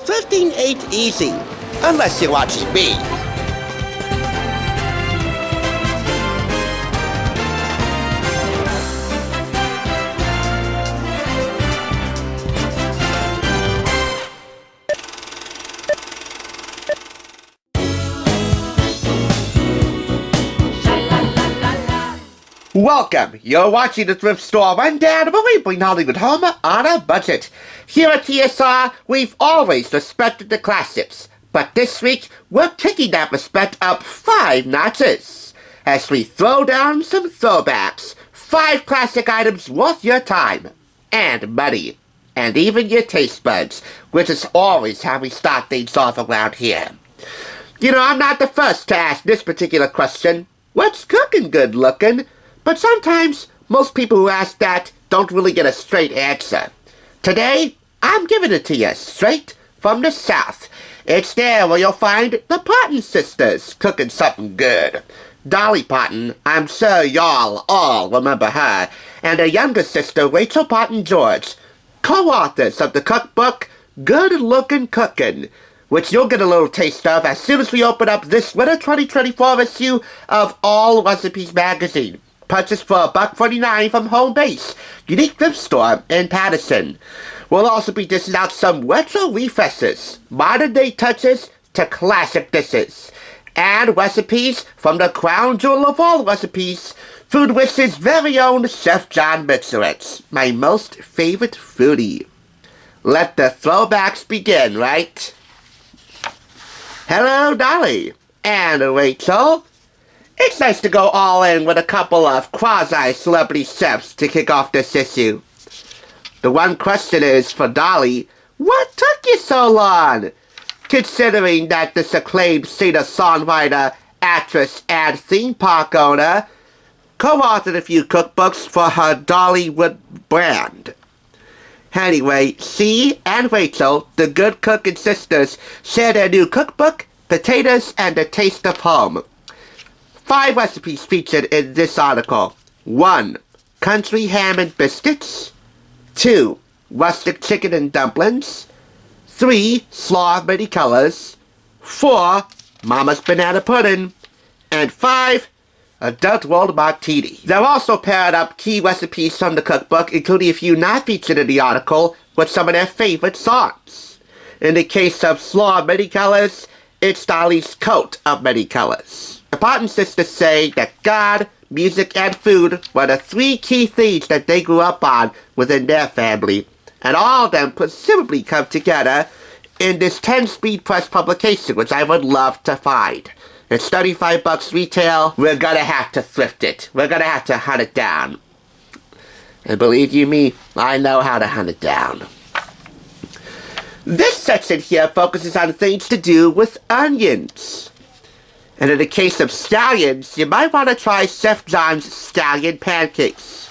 thrifting ain't easy, unless you're watching me. Welcome! You're watching the Thrift Store Rundown, where we bring Hollywood home on a budget. Here at TSR, we've always respected the classics, but this week, we're kicking that respect up 5 notches as we throw down some throwbacks. 5 classic items worth your time, and money, and even your taste buds, which is always how we start things off around here. You know, I'm not the first to ask this particular question. What's cooking good looking? But sometimes, most people who ask that don't really get a straight answer. Today, I'm giving it to you straight from the South. It's there where you'll find the Parton sisters cooking something good. Dolly Parton, I'm sure y'all all remember her, and her younger sister, Rachel Parton George, co-authors of the cookbook Good Lookin Cookin, which you'll get a little taste of as soon as we open up this winter 2024 issue of AllRecipes Magazine. Purchased for $1.49 from Home Base, unique thrift store in Patterson. We'll also be dishing out some retro refreshes, modern-day touches to classic dishes, and recipes from the crown jewel of all recipes, Food Wish's very own Chef John Mitzeritz, my most favorite foodie. Let the throwbacks begin, right? Hello, Dolly. And Rachel. It's nice to go all in with a couple of quasi-celebrity chefs to kick off this issue. The one question is, for Dolly, what took you so long? Considering that this acclaimed singer-songwriter, actress, and theme park owner co-authored a few cookbooks for her Dollywood brand. Anyway, she and Rachel, the Good Cookin sisters, share their new cookbook, Potatoes and the Taste of Home. 5 recipes featured in this article. 1. Country ham and biscuits. 2. Rustic chicken and dumplings. 3. Slaw of many colors. 4. Mama's banana pudding. And 5. Adult rolled martini. They're also paired up key recipes from the cookbook, including a few not featured in the article, with some of their favorite songs. In the case of Slaw of many colors, it's Dolly's Coat of Many Colors. The Parton sisters say that God, music, and food were the 3 key themes that they grew up on within their family, and all of them presumably come together in this 10-speed press publication, which I would love to find. It's $35 retail. We're gonna have to thrift it. We're gonna have to hunt it down. And believe you me, I know how to hunt it down. This section here focuses on things to do with onions. And in the case of scallions, you might want to try Chef John's scallion pancakes.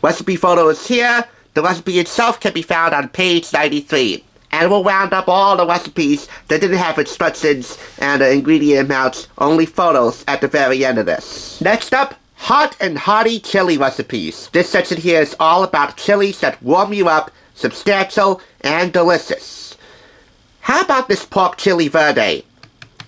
Recipe photo is here. The recipe itself can be found on page 93. And we'll round up all the recipes that didn't have instructions and ingredient amounts, only photos at the very end of this. Next up, hot and hearty chili recipes. This section here is all about chilies that warm you up, substantial, and delicious. How about this pork chili verde?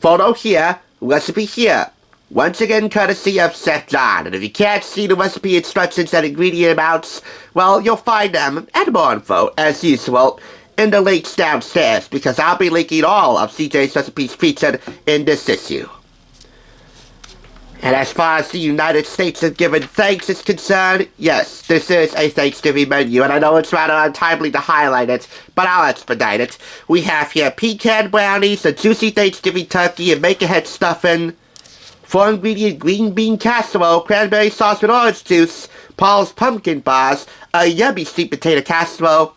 Photo here, recipe here. Once again, courtesy of Chef John. And if you can't see the recipe instructions and ingredient amounts, well, you'll find them and more info, as usual, in the links downstairs, because I'll be linking all of CJ's recipes featured in this issue. And as far as the United States of Giving Thanks is concerned, yes, this is a Thanksgiving menu, and I know it's rather untimely to highlight it, but I'll expedite it. We have here pecan brownies, a juicy Thanksgiving turkey, and make-ahead stuffing, 4-ingredient green bean casserole, cranberry sauce with orange juice, Paul's pumpkin bars, a yummy sweet potato casserole,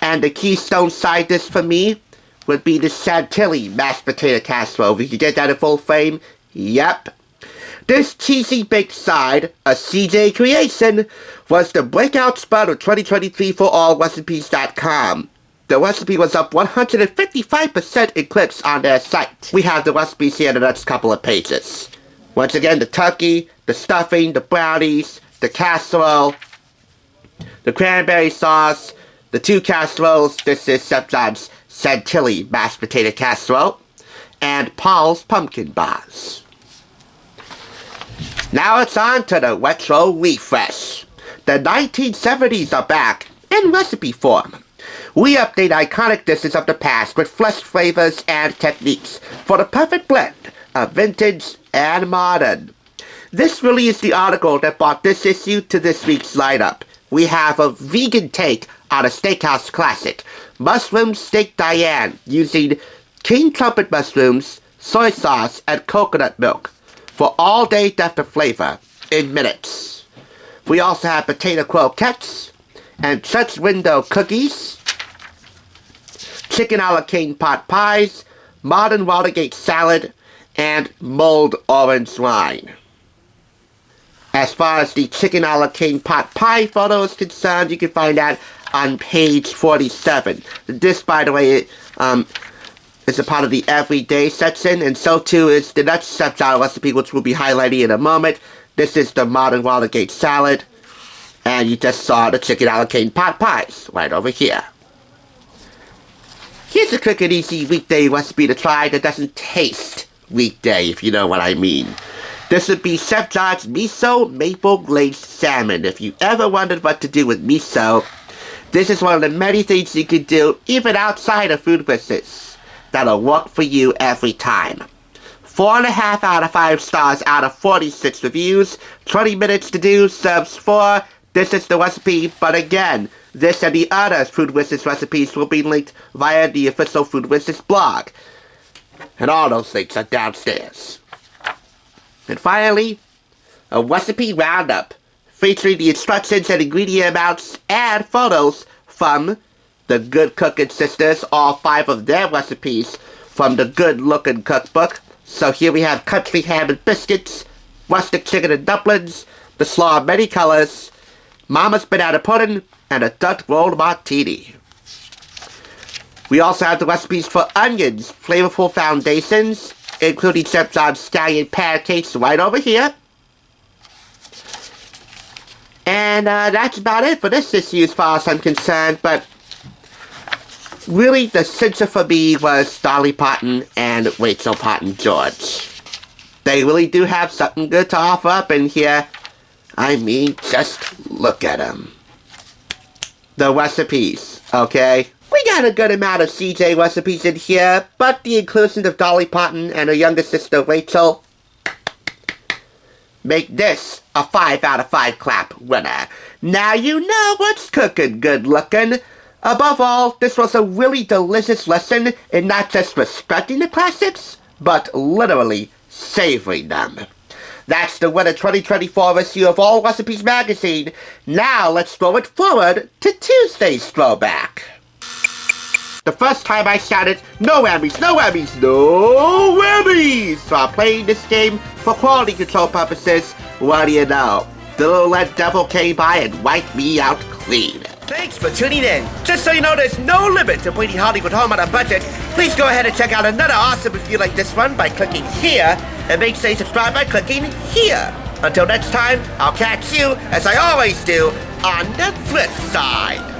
and the keystone side dish for me would be the chantilly mashed potato casserole. We can get that in full frame. Yep. This cheesy baked side, a CJ creation, was the breakout spot of 2023 for AllRecipes.com. The recipe was up 155% in clicks on their site. We have the recipes here in the next couple of pages. Once again, the turkey, the stuffing, the brownies, the casserole, the cranberry sauce, The two casseroles, this is Chef John's Chantilly mashed potato casserole and Paul's pumpkin bars. Now it's on to the retro refresh. The 1970s are back in recipe form. We update iconic dishes of the past with fresh flavors and techniques for the perfect blend of vintage and modern. This really is the article that brought this issue to this week's lineup. We have a vegan take on a steakhouse classic, mushroom steak Diane, using king trumpet mushrooms, soy sauce, and coconut milk for all-day depth of flavor in minutes. We also have potato croquettes and church window cookies, chicken a la king pot pies, modern Watergate salad, and mulled orange wine. As far as the chicken a la king pot pie photo is concerned, you can find that on page 47. This, by the way, is a part of the everyday section, and so too is the next Chef John recipe, which we'll be highlighting in a moment. This is the modern Watergate salad, and you just saw the chicken a la king pot pies right over here. Here's a quick and easy weekday recipe to try that doesn't taste weekday, if you know what I mean. This would be Chef John's MISO maple glazed salmon. If you ever wondered what to do with MISO, this is one of the many things you can do even outside of food visits that'll work for you every time. 4.5 out of 5 stars out of 46 reviews, 20 minutes to do, serves 4. This is the recipe, but again, this and the other Food Wizards recipes will be linked via the official Food Wizards blog. And all those links are downstairs. And finally, a recipe roundup featuring the instructions and ingredient amounts and photos from the Good Cookin sisters, all 5 of their recipes from the Good Lookin cookbook. So here we have country ham and biscuits, rustic chicken and dumplings, the slaw of many colors, Mama's banana pudding, and a Dutch rolled martini. We also have the recipes for onions, flavorful foundations, including Chef John's scallion pancakes right over here. And that's about it for this issue as far as I'm concerned, but really the cincher for me was Dolly Parton and Rachel Parton George. They really do have something good to offer up in here. I mean, just look at them. The recipes, okay? We got a good amount of CJ recipes in here, but the inclusion of Dolly Parton and her younger sister Rachel make this a 5 out of 5 clap winner. Now you know what's cooking, Good Lookin. Above all, this was a really delicious lesson in not just respecting the classics, but literally savoring them. That's the winter 2024 issue of AllRecipes Magazine. Now let's throw it forward to Tuesday's throwback. The first time I shouted, no whammies, no whammies, no whammies! While playing this game for quality control purposes, what do you know? The little red devil came by and wiped me out clean. Thanks for tuning in. Just so you know, there's no limit to bringing Hollywood home on a budget. Please go ahead and check out another awesome review like this one by clicking here, and make sure you subscribe by clicking here. Until next time, I'll catch you, as I always do, on the flip side.